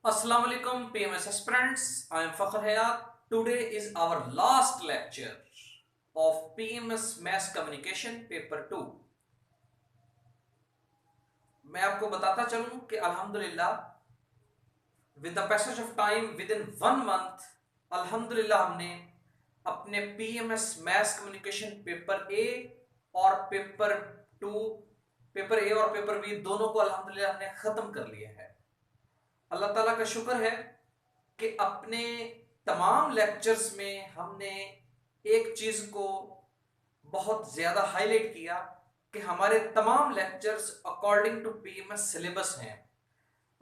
Assalamu alaikum PMS aspirants. I am Fakhr Hayat. Today is our last lecture of PMS Mass Communication Paper 2. मैं आपको बताता चलूं कि अल्हम्दुलिल्लाह with the passage of time with in 1 month अल्हम्दुलिल्लाह हमने अपने PMS Mass Communication paper A और पेपर ए और पेपर बी दोनों को अल्हम्दुलिल्लाह हमने खत्म कर लिया है। अल्लाह ताला का शुक्र है कि अपने तमाम लेक्चर्स में हमने एक चीज को बहुत ज्यादा हाईलाइट किया कि हमारे तमाम lectures according to PMS syllabus हैं।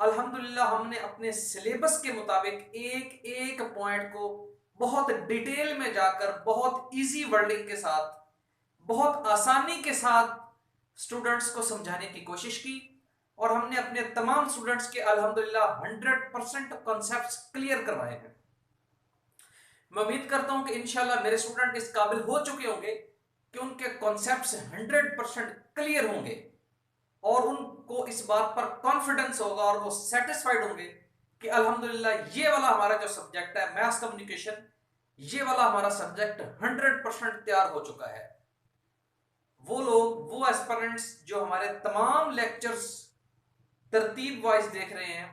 अल्हम्दुलिल्लाह हमने अपने सिलेबस के मुताबिक एक एक पॉइंट को बहुत डिटेल में जाकर बहुत इजी वर्डिंग के साथ बहुत आसानी के साथ स्टूडेंट्स को समझाने की कोशिश की और हमने अपने तमाम स्टूडेंट्स के अल्हम्दुलिल्लाह 100% कॉन्सेप्ट्स क्लियर करवाए हैं। मैं उम्मीद करता हूं कि इंशाल्लाह मेरे स्टूडेंट इस काबिल हो चुके होंगे कि उनके कॉन्सेप्ट्स 100% क्लियर होंगे और उनको इस बात पर कॉन्फिडेंस होगा और वो सेटिस्फाइड होंगे कि अल्हम्दुलिल्लाह ये वाला हमारा जो सब्जेक्ट है मैथ्स कम्युनिकेशन, ये वाला हमारा सब्जेक्ट 100% तैयार हो चुका है। वो लोग, वो एस्पिरेंट्स जो हमारे तमाम लेक्चर्स तरतीब वाइज देख रहे हैं,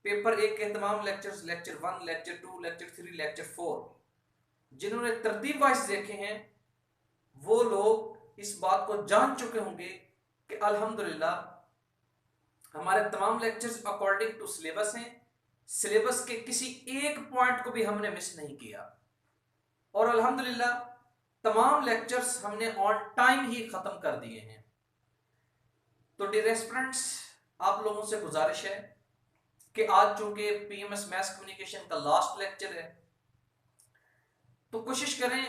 पेपर एक के तमाम lectures, lecture 1, lecture 2, lecture 3, lecture 4, जिन्होंने तरतीब वाइज देखे हैं वो लोग इस बात को जान चुके होंगे कि अल्हम्दुलिल्लाह हमारे तमाम लेक्चर्स अकॉर्डिंग टू सिलेबस हैं। सिलेबस के किसी एक पॉइंट को भी हमने मिस नहीं किया और अल्हम्दुलिल्लाह तमाम लेक्चर्स हमने ऑन टाइम ही खत्म कर दिए हैं। तो डियर स्टूडेंट्स, आप लोगों से गुजारिश है कि आज चूंकि पीएमएस मैथ्स कम्युनिकेशन का लास्ट लेक्चर है तो कोशिश करें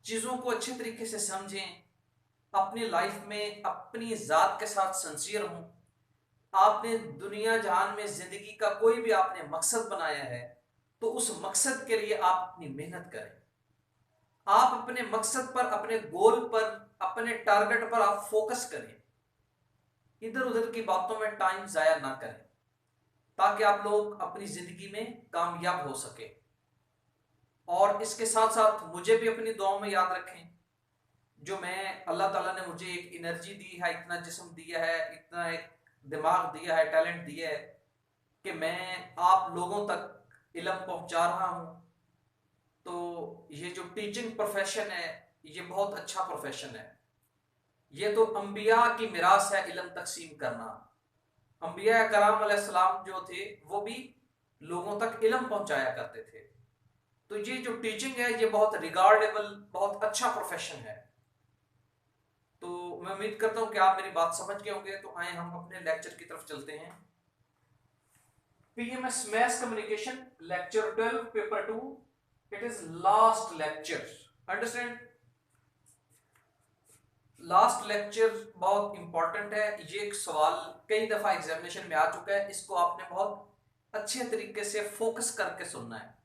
चीज़ों को अच्छे तरीके से समझें, अपनी लाइफ में अपनी ज़ात के साथ सिंसियर हों। आपने दुनिया जहान में ज़िंदगी का कोई भी आपने मकसद बनाया है तो उस मकसद के लिए आप अपनी मेहनत करें। आप अपने मकसद पर, अपने गोल पर, अपने टारगेट पर आप फोकस करें, इधर उधर की बातों में टाइम ज़ाया ना करें ताकि आप लोग अपनी ज़िंदगी में कामयाब हो सके। और इसके साथ साथ मुझे भी अपनी दुआओं में याद रखें। जो मैं, अल्लाह ताला ने मुझे एक एनर्जी दी है, इतना जिस्म दिया है, इतना एक दिमाग दिया है, टैलेंट दिया है कि मैं आप लोगों तक इल्म पहुंचा रहा हूं। तो ये जो टीचिंग प्रोफेशन है ये बहुत अच्छा प्रोफेशन है। ये तो अंबिया की मिरास है इल्म तकसीम करना। अंबिया कराम अलैहिस्सलाम जो थे वो भी लोगों तक इल्म पहुंचाया करते थे। तो ये जो टीचिंग है ये बहुत रिगार्डेबल, बहुत अच्छा प्रोफेशन है। तो मैं उम्मीद करता हूं कि आप मेरी बात समझ गए होंगे। तो आए हम अपने लेक्चर की तरफ चलते हैं। PMS maths communication lecture 12 paper 2, it is last lecture. Understand? Last lecture बहुत इंपॉर्टेंट है। ये एक सवाल कई दफा एग्जामिनेशन में आ चुका है, इसको आपने बहुत अच्छे तरीके से फोकस करके सुनना है।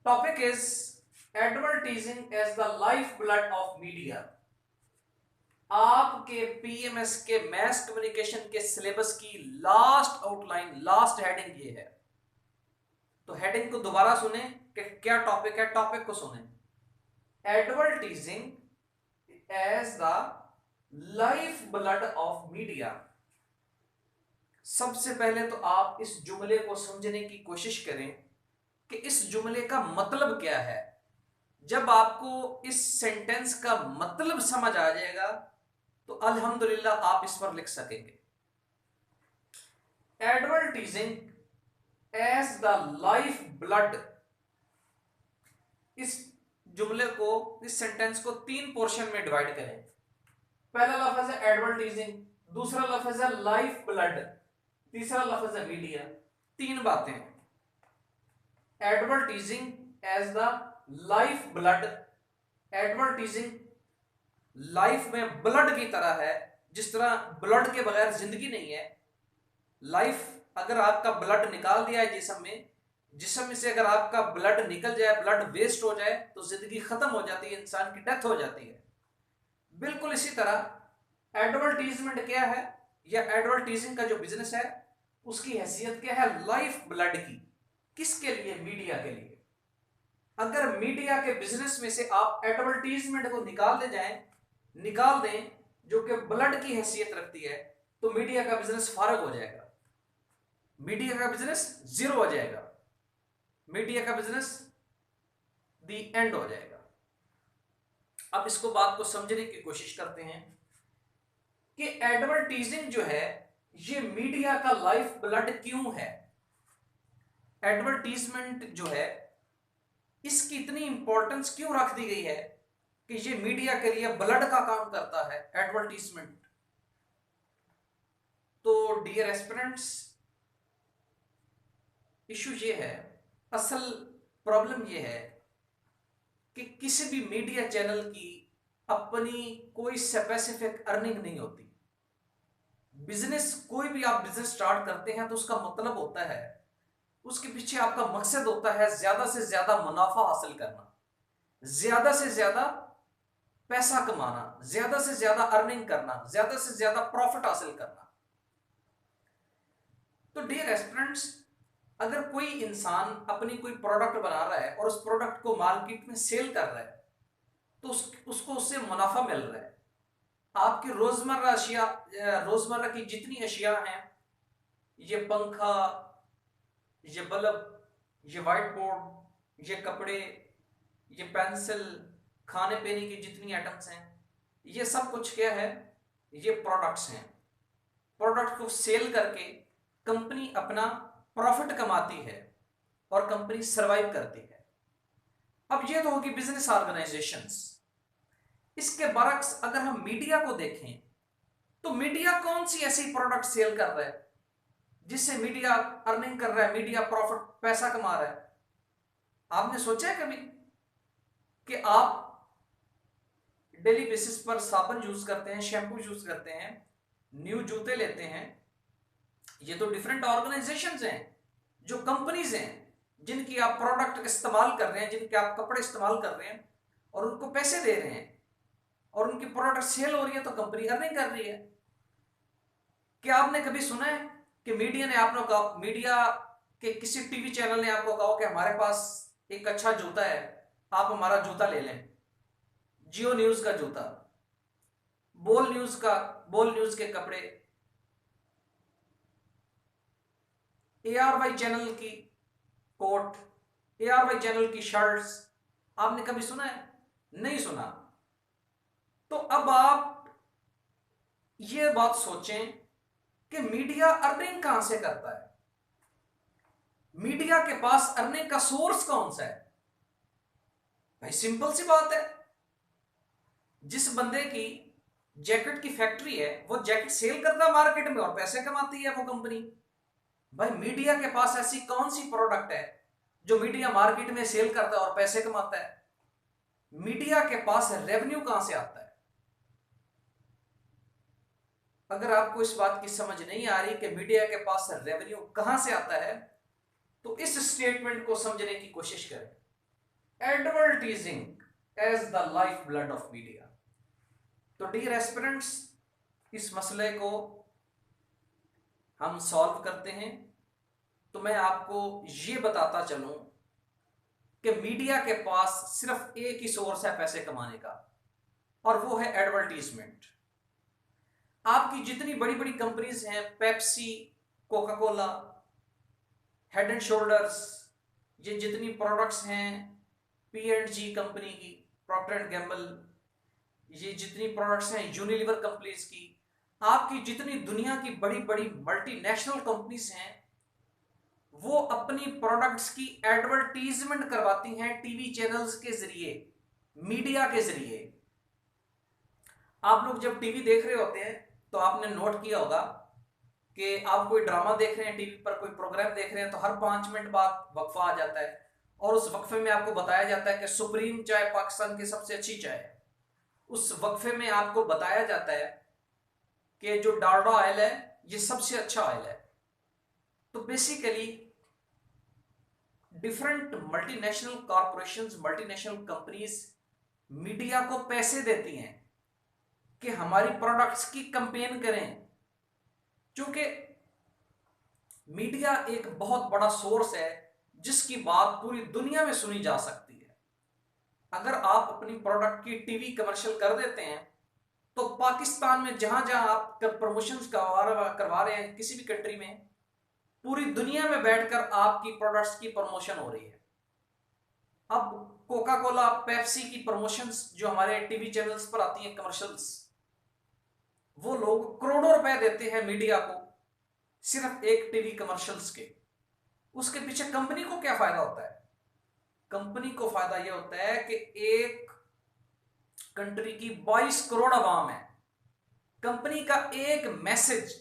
Topic is advertising as the life blood of media. आपके पीएमएस के मैथ्स कम्युनिकेशन के सिलेबस की लास्ट आउटलाइन, लास्ट हेडिंग ये है। तो हेडिंग को दोबारा सुने कि क्या टॉपिक है, टॉपिक को सुने। Advertising as the life blood of media. सबसे पहले तो आप इस जुमले को समझने की कोशिश करें कि इस जुमले का मतलब क्या है। जब आपको इस सेंटेंस का मतलब समझ आ जाएगा तो अल्हम्दुलिल्लाह आप इस पर लिख सकेंगे। Advertising as the life blood. इस जुमले को, इस सेंटेंस को 3 पोर्शन में डिवाइड करें। पहला लफ्ज है एडवर्टीजिंग, दूसरा लफ्ज है लाइफ ब्लड, तीसरा लफ्ज है मीडिया। 3 बातें। Advertising as the life blood. Advertising life में ब्लड की तरह है, जिस तरह ब्लड के बगैर जिंदगी नहीं है। लाइफ, अगर आपका ब्लड निकाल दिया है जिस्म में, जिस्म में से अगर आपका ब्लड निकल जाए, ब्लड वेस्ट हो जाए तो जिंदगी खत्म हो जाती है, इंसान की डेथ हो जाती है। बिल्कुल इसी तरह एडवर्टीजमेंट क्या है, या एडवर्टीजिंग का जो बिजनेस है उसकी हैसियत क्या है? लाइफ ब्लड की। किसके लिए? मीडिया के लिए। अगर मीडिया के बिजनेस में से आप एडवर्टीजमेंट को निकाल दें जो कि ब्लड की हैसियत रखती है, तो मीडिया का बिजनेस फारग हो जाएगा, मीडिया का बिजनेस जीरो हो जाएगा, मीडिया का बिजनेस दी एंड हो जाएगा। अब इसको बात को समझने की कोशिश करते हैं कि एडवर्टीजिंग जो है ये मीडिया का लाइफ ब्लड क्यों है। एडवर्टीजमेंट जो है इसकी इतनी इंपॉर्टेंस क्यों रख दी गई है कि ये मीडिया के लिए ब्लड का काम करता है एडवर्टीजमेंट। तो डियर एस्पिरेंट्स, इशू ये है, असल प्रॉब्लम ये है कि किसी भी मीडिया चैनल की अपनी कोई स्पेसिफिक अर्निंग नहीं होती। बिजनेस, कोई भी आप बिजनेस स्टार्ट करते हैं तो उसका मतलब होता है, उसके पीछे आपका मकसद होता है ज्यादा से ज्यादा मुनाफा हासिल करना, ज्यादा से ज्यादा पैसा कमाना, ज्यादा से ज्यादा अर्निंग करना, ज्यादा से ज्यादा प्रॉफिट हासिल करना। तो डियर एस्पिरेंट्स, अगर कोई इंसान अपनी कोई प्रोडक्ट बना रहा है और उस प्रोडक्ट को मार्केट में सेल कर रहा है तो उसको उससे मुनाफा मिल रहा है। आपकी रोजमर्रा की जितनी अशिया हैं, ये पंखा, ये बल्ब, ये व्हाइट बोर्ड, ये कपड़े, ये पेंसिल, खाने पीने की जितनी आइटम्स हैं, ये सब कुछ क्या है? ये प्रोडक्ट्स हैं। प्रोडक्ट को सेल करके कंपनी अपना प्रॉफिट कमाती है और कंपनी सरवाइव करती है। अब ये तो होगी बिजनेस ऑर्गेनाइजेशंस। इसके बरक्स अगर हम मीडिया को देखें तो मीडिया कौन सी ऐसी प्रोडक्ट सेल कर रहा है जिससे मीडिया अर्निंग कर रहा है, मीडिया प्रॉफिट, पैसा कमा रहा है? आपने सोचा है कभी कि आप डेली बेसिस पर साबुन यूज करते हैं, शैम्पू यूज करते हैं, न्यू जूते लेते हैं? ये तो डिफरेंट ऑर्गेनाइजेशंस हैं, जो कंपनीज हैं, जिनकी आप प्रोडक्ट इस्तेमाल कर रहे हैं, जिनके आप कपड़े इस्तेमाल कर रहे हैं और उनको पैसे दे रहे हैं और उनकी प्रोडक्ट सेल हो रही है तो कंपनी अर्निंग कर रही है। क्या आपने कभी सुना है कि मीडिया के किसी टीवी चैनल ने आपको कहा कि हमारे पास एक अच्छा जूता है, आप हमारा जूता ले लें? जियो न्यूज का जूता, बोल न्यूज के कपड़े, ARY चैनल की कोट, ARY चैनल की शर्ट्स, आपने कभी सुना है? नहीं सुना। तो अब आप ये बात सोचें कि मीडिया अर्निंग कहां से करता है? मीडिया के पास अर्निंग का सोर्स कौन सा है? भाई सिंपल सी बात है, जिस बंदे की जैकेट की फैक्ट्री है वो जैकेट सेल करता है मार्केट में और पैसे कमाती है वो कंपनी। भाई मीडिया के पास ऐसी कौन सी प्रोडक्ट है जो मीडिया मार्केट में सेल करता है और पैसे कमाता है? मीडिया के पास रेवेन्यू कहां से आता है? अगर आपको इस बात की समझ नहीं आ रही कि मीडिया के पास रेवेन्यू कहां से आता है, तो इस स्टेटमेंट को समझने की कोशिश करें। Advertising as the life blood of media. तो डियर एस्पिरेंट्स, इस मसले को हम सॉल्व करते हैं। तो मैं आपको ये बताता चलूं कि मीडिया के पास सिर्फ एक ही सोर्स है पैसे कमाने का, और वो है एडवर्टीजमेंट। आपकी जितनी बड़ी बड़ी कंपनीज हैं, Pepsi, Coca Cola, head and shoulders, ये जितनी प्रोडक्ट्स हैं, P&G कंपनी की, प्रॉक्टर एंड गैम्बल, ये जितनी प्रोडक्ट्स हैं यूनिलीवर कंपनीज की, आपकी जितनी दुनिया की बड़ी बड़ी मल्टीनेशनल कंपनीज हैं, वो अपनी प्रोडक्ट्स की एडवर्टीजमेंट करवाती हैं टीवी चैनल्स के जरिए, मीडिया के जरिए। आप लोग जब टीवी देख रहे होते हैं तो आपने नोट किया होगा कि आप कोई ड्रामा देख रहे हैं टीवी पर, कोई प्रोग्राम देख रहे हैं, तो हर 5 मिनट बाद वक्फा आ जाता है और उस वक्फे में आपको बताया जाता है कि सुप्रीम चाय पाकिस्तान की सबसे अच्छी चाय है। उस वक्फे में आपको बताया जाता है कि जो डालडा ऑयल है ये सबसे अच्छा ऑयल है। तो basically different multinational corporations, multinational companies media को पैसे देती हैं कि हमारी प्रोडक्ट्स की कैंपेन करें, क्योंकि मीडिया एक बहुत बड़ा सोर्स है जिसकी बात पूरी दुनिया में सुनी जा सकती है। अगर आप अपनी प्रोडक्ट की टीवी कमर्शियल कर देते हैं तो पाकिस्तान में जहां जहां आप प्रमोशंस करवा रहे हैं किसी भी कंट्री में, पूरी दुनिया में बैठकर आपकी प्रोडक्ट्स की प्रमोशन हो रही है। अब कोका कोला, पेप्सी की प्रमोशंस जो हमारे टीवी चैनल्स पर आती हैं कमर्शियल्स, वो लोग करोड़ों रुपए देते हैं मीडिया को सिर्फ एक टीवी कमर्शियल्स के। उसके पीछे कंपनी को क्या फायदा होता है? कंपनी को फायदा यह होता है कि एक कंट्री की 22 करोड़ आवाम है, कंपनी का एक मैसेज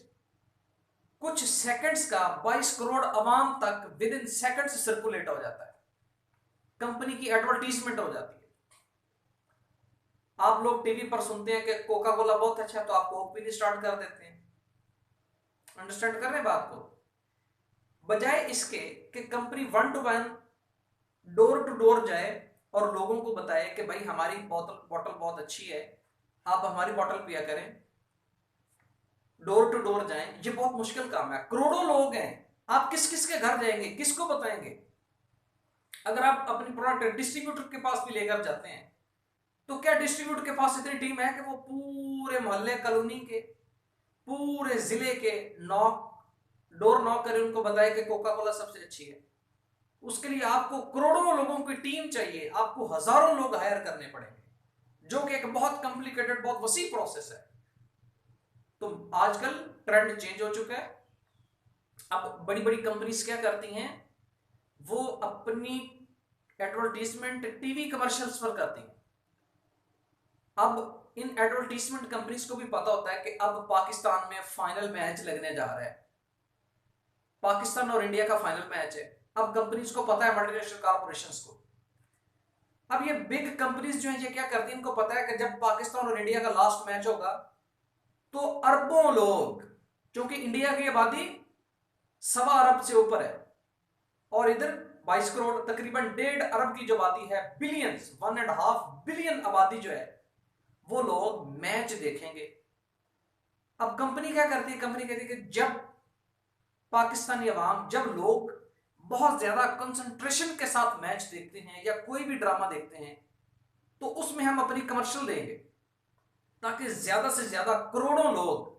कुछ सेकंड्स का 22 करोड़ आवाम तक विद इन सेकंड्स सर्कुलेट हो जाता है, कंपनी की एडवर्टीजमेंट हो जाती है। आप लोग टीवी पर सुनते हैं कि कोका कोला बहुत अच्छा है, तो आप कोक पीनी स्टार्ट कर देते हैं। अंडरस्टैंड कर रहे हैं बात को? बजाय इसके कि company 1 to 1 door to door जाए और लोगों को बताए कि भाई हमारी बॉटल बहुत अच्छी है, आप हमारी बॉटल पिया करें, डोर टू डोर जाएं, ये बहुत मुश्किल काम है। करोड़ों लोग हैं, आप किस किस के घर जाएंगे, किसको बताएंगे? अगर आप अपनी प्रोडक्ट डिस्ट्रीब्यूटर के पास भी लेकर जाते हैं तो क्या डिस्ट्रीब्यूटर के पास इतनी टीम है कि वो पूरे मोहल्ले कॉलोनी के, पूरे जिले के डोर नॉक करें, उनको बताए कि कोका कोला सबसे अच्छी है? उसके लिए आपको करोड़ों लोगों की टीम चाहिए, आपको हजारों लोग हायर करने पड़ेंगे, जो कि एक बहुत कॉम्प्लिकेटेड, बहुत वसी प्रोसेस है। तो आजकल ट्रेंड चेंज हो चुका है। अब बड़ी बड़ी कंपनीज क्या करती हैं, वो अपनी एडवर्टीजमेंट टीवी कमर्शियल्स पर करती हैं। अब इन एडवर्टीजमेंट कंपनीज को भी पता होता है कि अब पाकिस्तान में फाइनल मैच लगने जा रहा है, पाकिस्तान और इंडिया का फाइनल मैच है। अब कंपनीज को पता है, मल्टीनेशनल कॉर्पोरेशंस को, अब ये बिग कंपनीज जो है ये क्या करती है, इनको पता है कि जब पाकिस्तान और इंडिया का लास्ट मैच होगा तो अरबों लोग, क्योंकि इंडिया की आबादी 1.25 अरब से ऊपर है और इधर 22 करोड़, तकरीबन 1.5 अरब की जो आबादी है, बिलियंस 1.5 बिलियन आबादी जो है, वो लोग मैच देखेंगे। अब कंपनी क्या करती है, कंपनी कहती है कि जब पाकिस्तानी अवाम, जब लोग बहुत ज्यादा कंसंट्रेशन के साथ मैच देखते हैं या कोई भी ड्रामा देखते हैं, तो उसमें हम अपनी कमर्शियल देंगे ताकि ज्यादा से ज्यादा करोड़ों लोग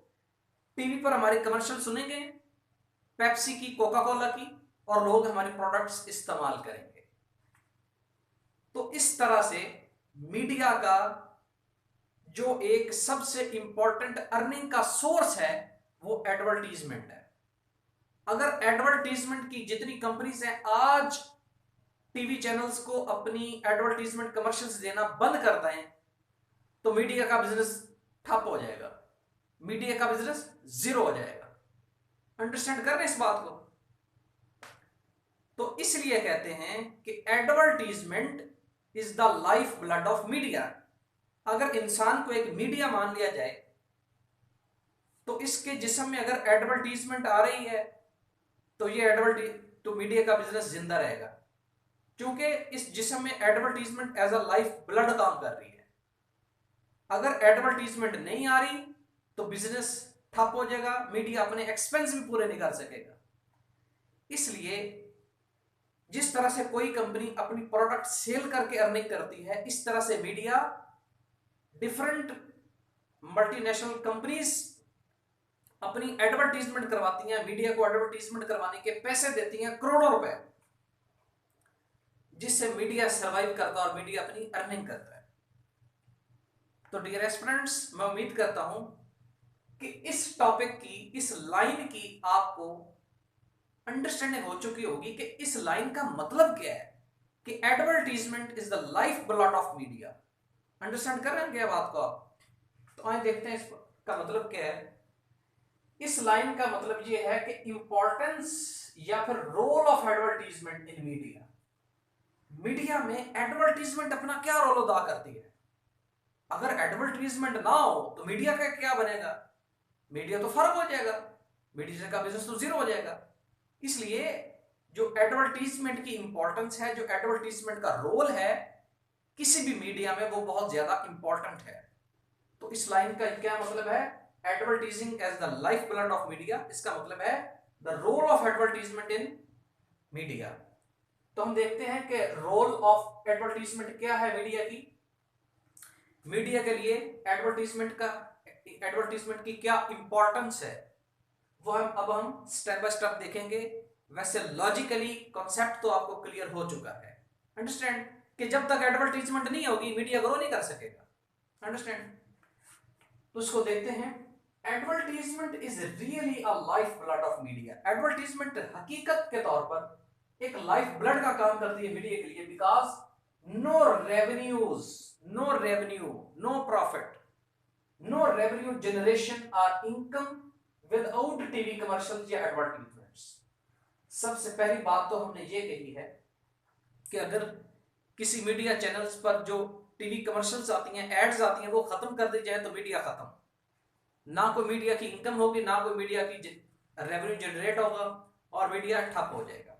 टीवी पर हमारी कमर्शियल सुनेंगे, पेप्सी की, कोका कोला की, और लोग हमारे प्रोडक्ट्स इस्तेमाल करेंगे। तो इस तरह से मीडिया का जो एक सबसे इंपॉर्टेंट अर्निंग का सोर्स है वो एडवर्टीजमेंट है। अगर एडवर्टीजमेंट की जितनी कंपनीज हैं आज टीवी चैनल्स को अपनी एडवर्टीजमेंट कमर्शियल्स देना बंद कर दें तो मीडिया का बिजनेस ठप हो जाएगा, मीडिया का बिजनेस जीरो हो जाएगा। अंडरस्टैंड कर रहे हैं इस बात को? तो इसलिए कहते हैं कि advertisement is the life blood of media. अगर इंसान को एक मीडिया मान लिया जाए तो इसके जिस्म में अगर एडवर्टीजमेंट आ रही है तो ये तो मीडिया का बिजनेस जिंदा रहेगा, क्योंकि इस जिस्म में advertisement as a life blood काम कर रही है। अगर एडवर्टीजमेंट नहीं आ रही तो बिजनेस ठप हो जाएगा, मीडिया अपने एक्सपेंस भी पूरे नहीं कर सकेगा। इसलिए जिस तरह से कोई कंपनी अपनी प्रोडक्ट सेल करके अर्निंग करती है, इस तरह से मीडिया डिफरेंट मल्टीनेशनल कंपनीज अपनी एडवर्टीजमेंट करवाती हैं, मीडिया को एडवर्टीजमेंट करवाने के पैसे देती हैं करोड़ों रुपए, जिससे मीडिया सरवाइव करता है और मीडिया अपनी अर्निंग करता है। तो डियर एस्पिरेंट्स, मैं उम्मीद करता हूं कि इस टॉपिक की, इस लाइन की आपको अंडरस्टैंडिंग हो चुकी होगी कि इस लाइन का मतलब क्या है कि advertisement is the life blood of media. Understand कर रहे हैं क्या बात को आप? तो आइए देखते हैं इसका मतलब क्या है। इस लाइन का मतलब यह है कि इंपॉर्टेंस या फिर role of advertisement in media. Media में एडवर्टीजमेंट अपना क्या रोल अदा करती है? अगर एडवर्टीजमेंट ना हो तो मीडिया का क्या बनेगा? मीडिया तो फर्क हो जाएगा, मीडिया का बिजनेस तो जीरो हो जाएगा। इसलिए जो एडवर्टीजमेंट की इंपॉर्टेंस है, जो एडवर्टीजमेंट का रोल है किसी भी मीडिया में, वो बहुत ज्यादा इंपॉर्टेंट है। तो इस लाइन का क्या मतलब है? Advertising as the life blood of media, इसका मतलब है the role of advertisement in media. तो हम देखते हैं कि रोल ऑफ एडवर्टीजमेंट क्या है मीडिया की। मीडिया के लिए एडवर्टीजमेंट की क्या इंपॉर्टेंस है वो हम स्टेप बाय स्टेप देखेंगे। वैसे लॉजिकली कॉन्सेप्ट तो आपको क्लियर हो चुका है, अंडरस्टैंड, कि जब तक एडवर्टीजमेंट नहीं होगी मीडिया ग्रो नहीं कर सकेगा, अंडरस्टैंड। तो उसको देखते हैं। Advertisement is really a life blood of media. Advertisement हकीकत के तौर पर एक लाइफ ब्लड का काम करती है मीडिया के लिए, because no revenues, no profit, no revenue generation और इनकम विदाउट टीवी कमर्शियल या एडवर्टीजमेंट्स। सबसे पहली बात तो हमने ये कही है कि अगर किसी मीडिया चैनल्स पर जो टीवी कमर्शियल्स आती हैं, एड्स आती हैं, वो खत्म कर दी जाए तो मीडिया खत्म, ना कोई मीडिया की इनकम होगी, ना कोई मीडिया की रेवेन्यू जनरेट होगा और मीडिया ठप हो जाएगा।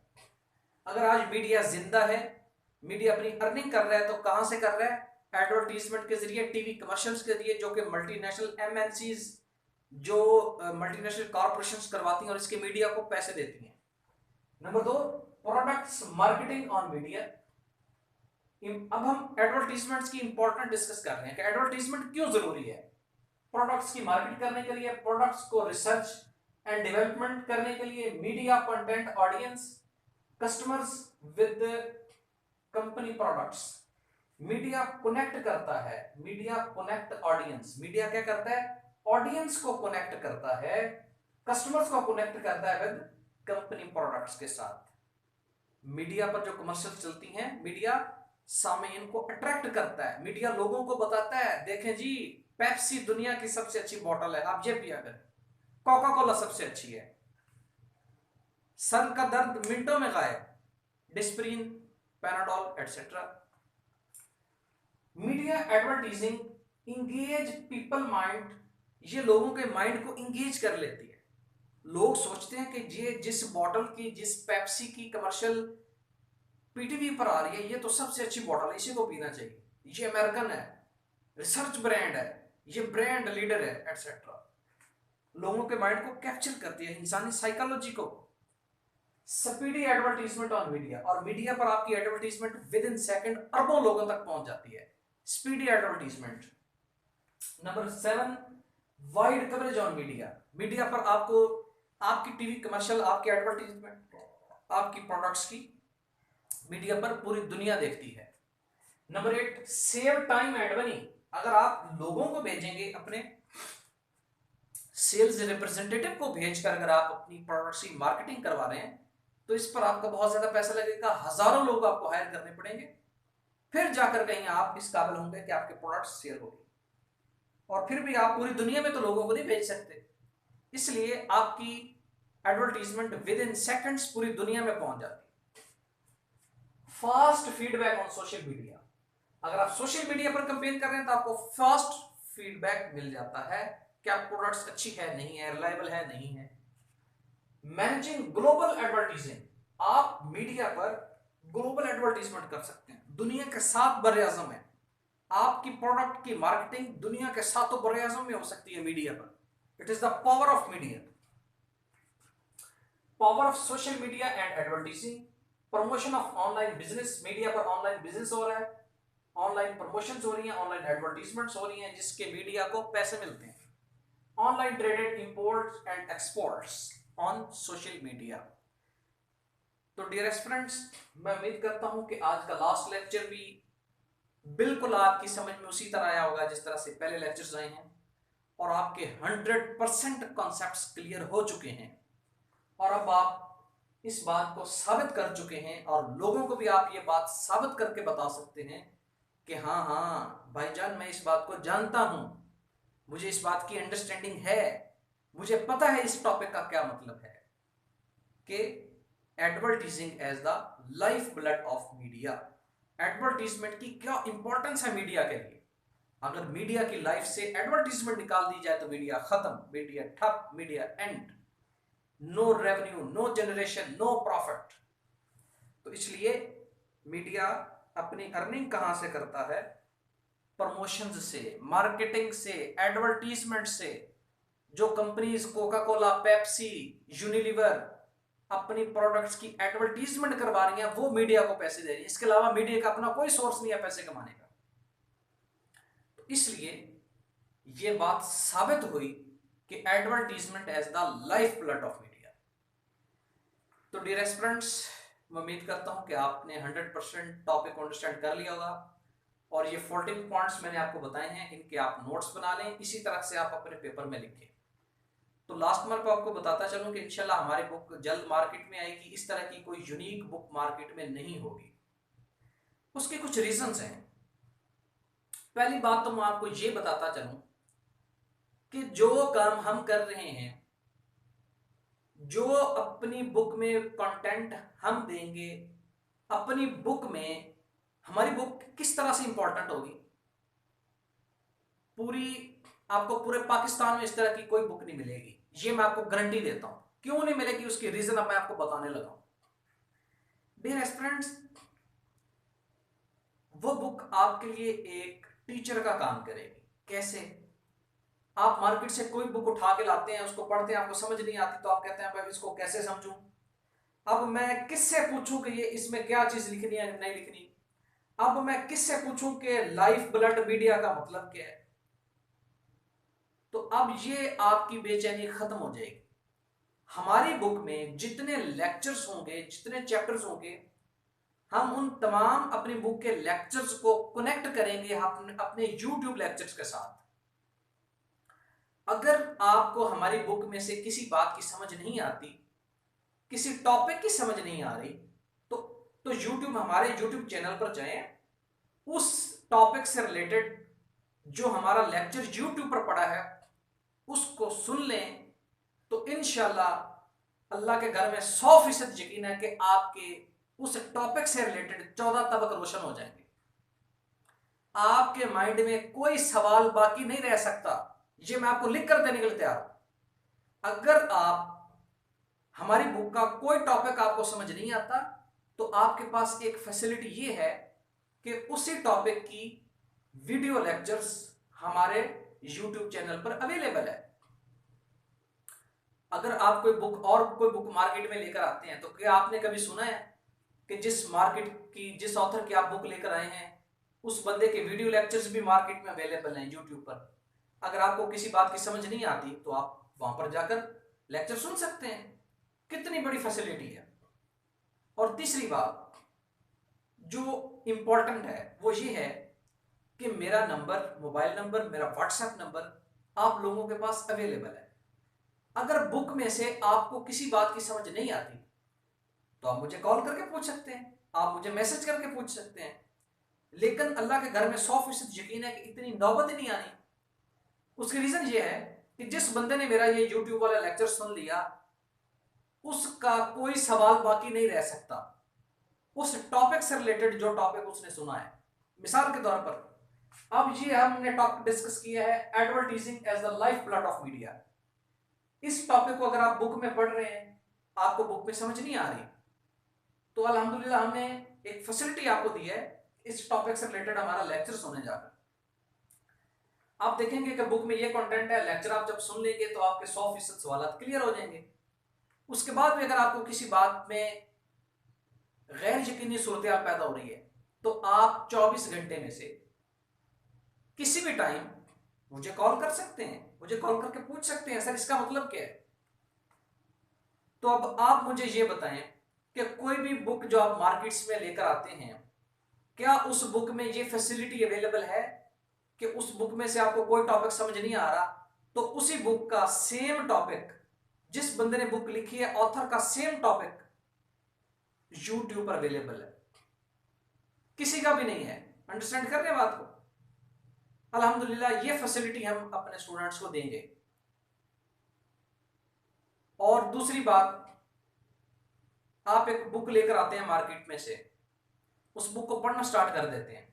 अगर आज मीडिया जिंदा है, मीडिया अपनी अर्निंग कर रहा है, तो कहां से कर रहा है? एडवर्टीजमेंट के जरिए, टीवी कमर्शियल्स के जरिए, जो कि मल्टीनेशनल एमएनसीज, जो मल्टीनेशनल कॉर्पोरेशंस करवाती हैं और इसके मीडिया को पैसे देती हैं। Number 2, products marketing on media. अब हम एडवर्टीजमेंट्स की इंपॉर्टेंट डिस्कस कर रहे हैं कि एडवर्टीजमेंट क्यों जरूरी है। प्रोडक्ट्स की मार्केट करने के लिए, प्रोडक्ट्स को रिसर्च एंड डेवलपमेंट करने के लिए, media content audience customers with company products. Media connect करता है, मीडिया कनेक्ट ऑडियंस। मीडिया क्या करता है? ऑडियंस को कनेक्ट करता है, कस्टमर्स को कनेक्ट करता है विद कंपनी प्रोडक्ट्स के साथ। मीडिया पर जो कमर्शियल चलती हैं, मीडिया सामईन को अट्रैक्ट करता है, मीडिया लोगों को बताता है, देखें जी पेप्सी दुनिया की सबसे अच्छी बोतल है, आप ये पिया करें, कोका कोला सबसे अच्छी है, सर का दर्द मिनटों में गायब, Disprin, Panadol etcetera. Media advertising engage people mind, ये लोगों के माइंड को इंगेज कर लेती है। लोग सोचते हैं कि ये जिस बॉटल की, जिस पेप्सी की कमर्शियल पीटीवी पर आ रही है, ये तो सबसे अच्छी बॉटल है, इसी को पीना चाहिए, ये अमेरिकन है, रिसर्च ब्रांड है, ये ब्रांड लीडर है एटसेट्रा। लोगों के माइंड को कैप्चर करती है, इंसानी साइकोलॉजी को। स्पीडी एडवर्टीजमेंट ऑन मीडिया, और मीडिया पर आपकी एडवर्टीजमेंट विद इन सेकंड अरबों लोगों तक पहुंच जाती है, speedy advertisement. Number 7, wide coverage on media. Media पर आपको आपकी टीवी कमर्शियल, आपकी एडवर्टीजमेंट, आपकी प्रोडक्ट्स की मीडिया पर पूरी दुनिया देखती है। Number 8, save time and money. अगर आप लोगों को भेजेंगे, अपने सेल्स रिप्रेजेंटेटिव को भेजकर अगर आप अपनी प्रोडक्ट्स की मार्केटिंग करवा रहे हैं, तो इस पर आपका बहुत ज्यादा पैसा लगेगा, हजारों लोग आपको हायर करने पड़ेंगे, फिर जाकर कहीं आप इस काबिल होंगे कि आपके प्रोडक्ट्स सेल होगी। और फिर भी आप पूरी दुनिया में तो लोगों को नहीं भेज सकते, इसलिए आपकी एडवर्टीजमेंट विद इन सेकंड्स पूरी दुनिया में पहुंच जाती है। Fast feedback on social media. अगर आप सोशल मीडिया पर कंपेन कर रहे हैं तो आपको फास्ट फीडबैक मिल जाता है कि आप प्रोडक्ट्स अच्छी है, नहीं है, रिलायबल है, नहीं है। मैनेजिंग ग्लोबल एडवर्टीजिंग, आप मीडिया पर ग्लोबल एडवर्टीजमेंट कर सकते हैं, दुनिया के 7 बर्रे-ए-आज़म में आपकी प्रोडक्ट की मार्केटिंग दुनिया के 7 बर्रे-ए-आज़म में हो सकती है मीडिया पर। It is the power of media, power of social media and advertising. Promotion of online business, media पर ऑनलाइन बिजनेस हो रहा है, ऑनलाइन प्रमोशंस हो रही हैं, ऑनलाइन एडवर्टीजमेंट्स हो रही हैं, जिसके मीडिया को पैसे मिलते हैं। Online traded imports and exports on social media. तो डियर फ्रेंड्स, मैं उम्मीद करता हूं कि आज का लास्ट लेक्चर भी बिल्कुल आपकी समझ में उसी तरह आया होगा जिस तरह से पहले लेक्चर्स आए हैं, और आपके 100% कॉन्सेप्ट्स क्लियर हो चुके हैं, और अब आप इस बात को साबित कर चुके हैं, और लोगों को भी आप ये बात साबित करके बता सकते हैं कि हाँ हाँ भाईजान, मैं इस बात को जानता हूं, मुझे इस बात की अंडरस्टैंडिंग है, मुझे पता है इस टॉपिक का क्या मतलब है, कि advertising as the life blood of media. Advertisement की क्या इंपॉर्टेंस है मीडिया के लिए। अगर मीडिया की लाइफ से एडवर्टीजमेंट निकाल दी जाए तो मीडिया खत्म, मीडिया ठप, media end, no revenue, no generation, no profit. तो इसलिए मीडिया अपनी अर्निंग कहां से करता है? प्रमोशंस से, मार्केटिंग से, एडवर्टीजमेंट से। जो companies Coca Cola, Pepsi, Unilever अपनी प्रोडक्ट्स की एडवर्टीजमेंट करवा रही हैं, वो मीडिया को पैसे दे रही है। इसके अलावा मीडिया का अपना कोई सोर्स नहीं है पैसे कमाने का। तो इसलिए ये बात साबित हुई कि advertisement as the life blood of media. तो डियर एस्पिरेंट्स, मैं उम्मीद करता हूं कि आपने 100% टॉपिक को अंडरस्टैंड कर लिया होगा, और ये 14 पॉइंट्स मैंने आपको बताए हैं, इनके आप नोट्स बना लें, इसी तरह से आप अपने पेपर में लिखें। तो लास्ट मंथ को आपको बताता चलूं कि इंशाल्लाह हमारी बुक जल्द मार्केट में आएगी। इस तरह की कोई यूनिक बुक मार्केट में नहीं होगी। उसके कुछ रीजंस हैं। पहली बात तो मैं आपको ये बताता चलूं कि जो काम हम कर रहे हैं, जो अपनी बुक में कंटेंट हम देंगे, अपनी बुक में हमारी बुक किस तरह से इंपॉर्टेंट होगी, आपको पूरे पाकिस्तान में इस तरह की कोई बुक नहीं मिलेगी, ये मैं आपको गारंटी देता हूं। क्यों नहीं मिलेगी उसकी रीजन अब मैं आपको बताने लगा हूं। डियर स्टूडेंट्स, वो बुक आपके लिए एक टीचर का काम करेगी। कैसे? आप मार्केट से कोई बुक उठा के लाते हैं, उसको पढ़ते हैं, आपको समझ नहीं आती, तो आप कहते हैं भाई इसको कैसे समझूं, अब मैं किससे पूछूं कि ये इसमें क्या चीज लिखनी है नहीं लिखनी, अब मैं किससे पूछूं कि लाइफ ब्लड मीडिया का मतलब क्या है। तो अब ये आपकी बेचैनी खत्म हो जाएगी। हमारी बुक में जितने लेक्चर्स होंगे, जितने चैप्टर्स होंगे, हम उन तमाम अपनी बुक के लेक्चर्स को कनेक्ट करेंगे अपने YouTube लेक्चर्स के साथ। अगर आपको हमारी बुक में से किसी बात की समझ नहीं आती, किसी टॉपिक की समझ नहीं आ रही, तो हमारे YouTube चैनल पर जाएं, उस टॉपिक से रिलेटेड जो हमारा लेक्चर YouTube पर पड़ा है उसको सुन लें, तो इंशाल्लाह अल्लाह के घर में 100% यकीन है कि आपके उस टॉपिक से रिलेटेड 14 तबक रोशन हो जाएंगे। आपके माइंड में कोई सवाल बाकी नहीं रह सकता। ये मैं आपको लिख कर देने के लिए तैयार हूं। अगर आप हमारी बुक का कोई टॉपिक आपको समझ नहीं आता, तो आपके पास एक फैसिलिटी ये है कि उसी टॉपिक की वीडियो लेक्चर्स हमारे YouTube चैनल पर अवेलेबल है। अगर आप कोई बुक मार्केट में लेकर आते हैं, तो क्या आपने कभी सुना है कि जिस ऑथर की आप बुक लेकर आए हैं, उस बंदे के वीडियो लेक्चर्स भी मार्केट में अवेलेबल हैं YouTube पर। अगर आपको किसी बात की समझ नहीं आती, तो आप वहां पर जाकर लेक्चर सुन सकते हैं। कितनी बड़ी फैसिलिटी है। और तीसरी बात जो इंपॉर्टेंट है वो ये है कि मेरा नंबर, मोबाइल नंबर, मेरा व्हाट्सएप नंबर आप लोगों के पास अवेलेबल है। अगर बुक में से आपको किसी बात की समझ नहीं आती, तो आप मुझे कॉल करके पूछ सकते हैं, आप मुझे मैसेज करके पूछ सकते हैं। लेकिन अल्लाह के घर में 100% यकीन है कि इतनी नौबत नहीं आनी। उसकी रीजन ये है कि जिस बंदे ने मेरा ये YouTube वाला लेक्चर सुन लिया, उसका कोई सवाल बाकी नहीं रह सकता उस टॉपिक से रिलेटेड जो टॉपिक उसने सुना है। मिसाल के तौर पर अब ये हमने टॉपिक डिस्कस किया है advertising as the life blood of media. इस टॉपिक को अगर आप बुक में पढ़ रहे हैं, आपको बुक में समझ नहीं आ रही, तो अल्हम्दुलिल्लाह हमने एक फैसिलिटी आपको दी है, इस टॉपिक से रिलेटेड हमारा लेक्चर सुनने जाकर आप देखेंगे कि बुक में ये कंटेंट है। लेक्चर आप जब सुन लेंगे तो आपके 100% सवाल क्लियर हो जाएंगे। उसके बाद भी अगर आपको किसी बात में गैर यकीनी सूरत हाल पैदा हो रही है, तो आप 24 घंटे में से किसी भी टाइम मुझे कॉल कर सकते हैं, मुझे कॉल करके पूछ सकते हैं सर इसका मतलब क्या है। तो अब आप मुझे ये बताएं कि कोई भी बुक जो आप मार्केट्स में लेकर आते हैं, क्या उस बुक में ये फैसिलिटी अवेलेबल है कि उस बुक में से आपको कोई टॉपिक समझ नहीं आ रहा, तो उसी बुक का सेम टॉपिक, जिस बंदे ने बुक लिखी है, ऑथर का सेम टॉपिक YouTube पर अवेलेबल है? किसी का भी नहीं है। अंडरस्टैंड कर रहे हैं बात को? अल्हम्दुलिल्लाह ये फैसिलिटी हम अपने स्टूडेंट्स को देंगे। और दूसरी बात, आप एक बुक लेकर आते हैं मार्केट में से, उस बुक को पढ़ना स्टार्ट कर देते हैं।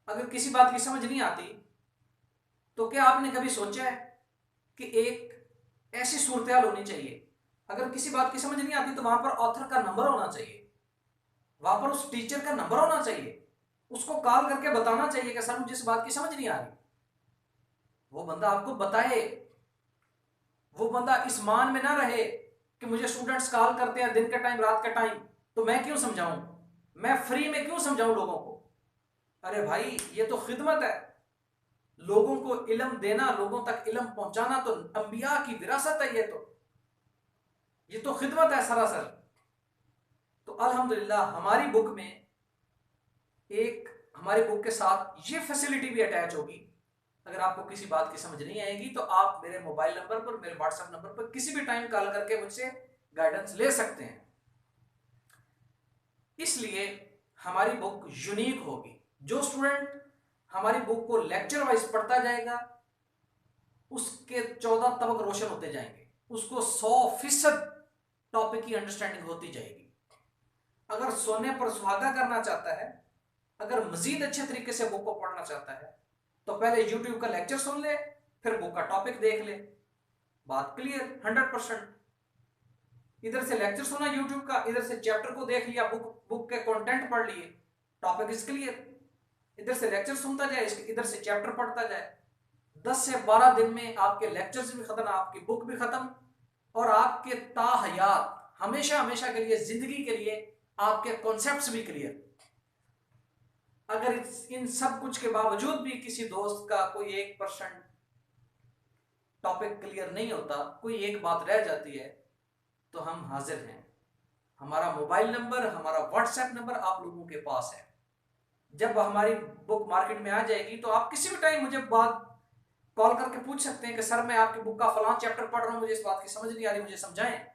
अगर किसी बात की समझ नहीं आती, तो क्या आपने कभी सोचा है कि एक ऐसी सूरत हाल होनी चाहिए, अगर किसी बात की समझ नहीं आती तो वहां पर ऑथर का नंबर होना चाहिए, वहां पर उस टीचर का नंबर होना चाहिए, उसको कॉल करके बताना चाहिए कि सर मुझे इस बात की समझ नहीं आ रही, वो बंदा आपको बताए। वो बंदा इस मान में ना रहे कि मुझे स्टूडेंट्स कॉल करते हैं दिन के टाइम रात के टाइम, तो मैं क्यों समझाऊं, मैं फ्री में क्यों समझाऊं लोगों को। अरे भाई ये तो खिदमत है, लोगों को इल्म देना, लोगों तक इल्म पहुंचाना तो अंबिया की विरासत है, ये तो खिदमत है सरासर। तो अल्हम्दुलिल्लाह हमारी बुक में एक, हमारी बुक के साथ ये फैसिलिटी भी अटैच होगी। अगर आपको किसी बात की समझ नहीं आएगी तो आप मेरे मोबाइल नंबर पर, मेरे व्हाट्सएप नंबर पर किसी भी टाइम कॉल करके मुझसे गाइडेंस ले सकते हैं। इसलिए हमारी बुक यूनिक होगी। जो स्टूडेंट हमारी बुक को लेक्चर वाइज पढ़ता जाएगा उसके 14 तबक रोशन होते जाएंगे, उसको 100% टॉपिक की अंडरस्टैंडिंग होती जाएगी। अगर सोने पर सुहागा करना चाहता है, अगर मजीद अच्छे तरीके से बुक को पढ़ना चाहता है, तो पहले यूट्यूब का लेक्चर सुन ले, फिर बुक का टॉपिक देख ले, बात क्लियर 100%। इधर से लेक्चर सुना यूट्यूब का, इधर से चैप्टर को देख लिया, बुक के कंटेंट पढ़ लिए, टॉपिक इज क्लियर। इधर से लेक्चर सुनता जाए, इधर से चैप्टर पढ़ता जाए, 10 से 12 दिन में आपके लेक्चर्स भी खत्म, आपकी बुक भी खत्म, और आपके ताहयात हमेशा हमेशा के लिए, जिंदगी के लिए आपके कॉन्सेप्ट्स भी क्लियर। अगर इन सब कुछ के बावजूद भी किसी दोस्त का कोई 1% टॉपिक क्लियर नहीं होता, कोई एक बात रह जाती है, तो हम हाजिर हैं। हमारा मोबाइल नंबर, हमारा व्हाट्सएप नंबर आप लोगों के पास है। जब हमारी बुक मार्केट में आ जाएगी तो आप किसी भी टाइम मुझे बात कॉल करके पूछ सकते हैं कि सर मैं आपकी बुक का फलां चैप्टर पढ़ रहा हूं, मुझे इस बात की समझ नहीं आ रही, मुझे समझाएं।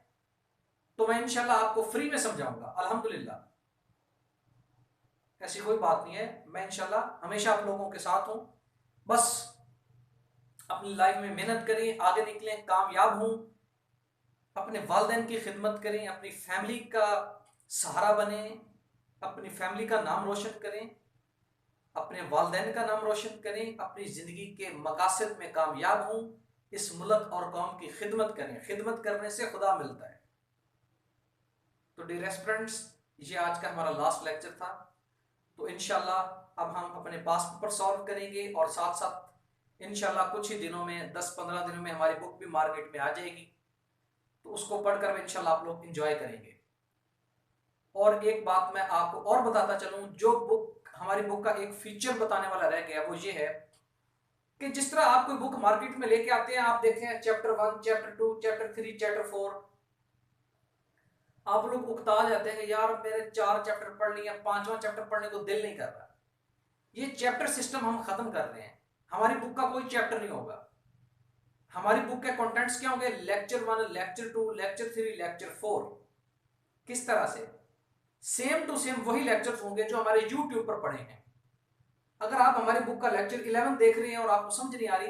तो मैं इंशाल्लाह आपको फ्री में समझाऊंगा अल्हम्दुलिल्लाह। ऐसी कोई बात नहीं है, मैं इंशाल्लाह हमेशा आप लोगों के साथ हूं। बस अपनी लाइफ में मेहनत करें, आगे निकलें, कामयाब हों, अपने वालिदैन की खिदमत करें, अपनी फैमिली का सहारा बने, अपनी फैमिली का नाम रोशन करें, अपने वालिदैन का नाम रोशन करें, अपनी ज़िंदगी के मकासद में कामयाब हों, इस मुल्क और कौम की खिदमत करें। खिदमत करने से खुदा मिलता है। तो डियर स्टूडेंट्स, ये आज का हमारा लास्ट लेक्चर था। तो इंशाल्लाह अब हम अपने पास पेपर सॉल्व करेंगे और साथ साथ इंशाल्लाह कुछ ही दिनों में, 10-15 दिनों में हमारी बुक भी मार्केट में आ जाएगी, तो उसको पढ़कर इंशाल्लाह आप लोग इंजॉय करेंगे। और एक बात मैं आपको और बताता चलूं, जो बुक, हमारी बुक का एक फीचर बताने वाला रह गया, वो ये है कि जिस तरह आप कोई बुक मार्केट में लेके आते हैं, आप देखें चैप्टर 1, चैप्टर 2, चैप्टर 3, चैप्टर 4, आप लोग उकता जाते हैं यार मेरे 4 चैप्टर पढ़ लिए, 5वां चैप्टर पढ़ने को दिल नहीं कर रहा। ये चैप्टर सिस्टम हम खत्म कर रहे हैं। हमारी बुक का कोई चैप्टर नहीं होगा। हमारी बुक के कंटेंट्स क्या होंगे? Lecture 1, lecture 2, lecture 3, lecture 4। किस तरह से? सेम टू सेम वही लेक्चर्स होंगे जो हमारे यूट्यूब पर पढ़े हैं। अगर आप हमारी बुक का लेक्चर 11 देख रहे हैं और आपको समझ नहीं आ रही,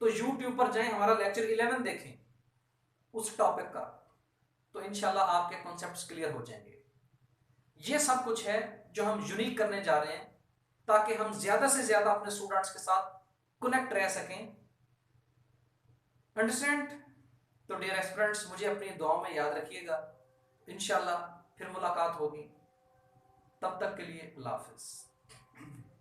तो यूट्यूब पर जाएं, हमारा लेक्चर 11 देखें उस टॉपिक का, तो इंशाल्लाह आपके कॉन्सेप्ट्स क्लियर हो जाएंगे। ये सब कुछ है जो हम यूनिक करने जा रहे हैं, ताकि हम ज्यादा से ज्यादा अपने स्टूडेंट्स के साथ कनेक्ट रह सकें। अंडरस्टैंड? तो डियर स्टूडेंट्स, मुझे अपनी दुआओं में याद रखिएगा। इंशाल्लाह फिर मुलाकात होगी। तब तक के लिए अल्लाह हाफिज।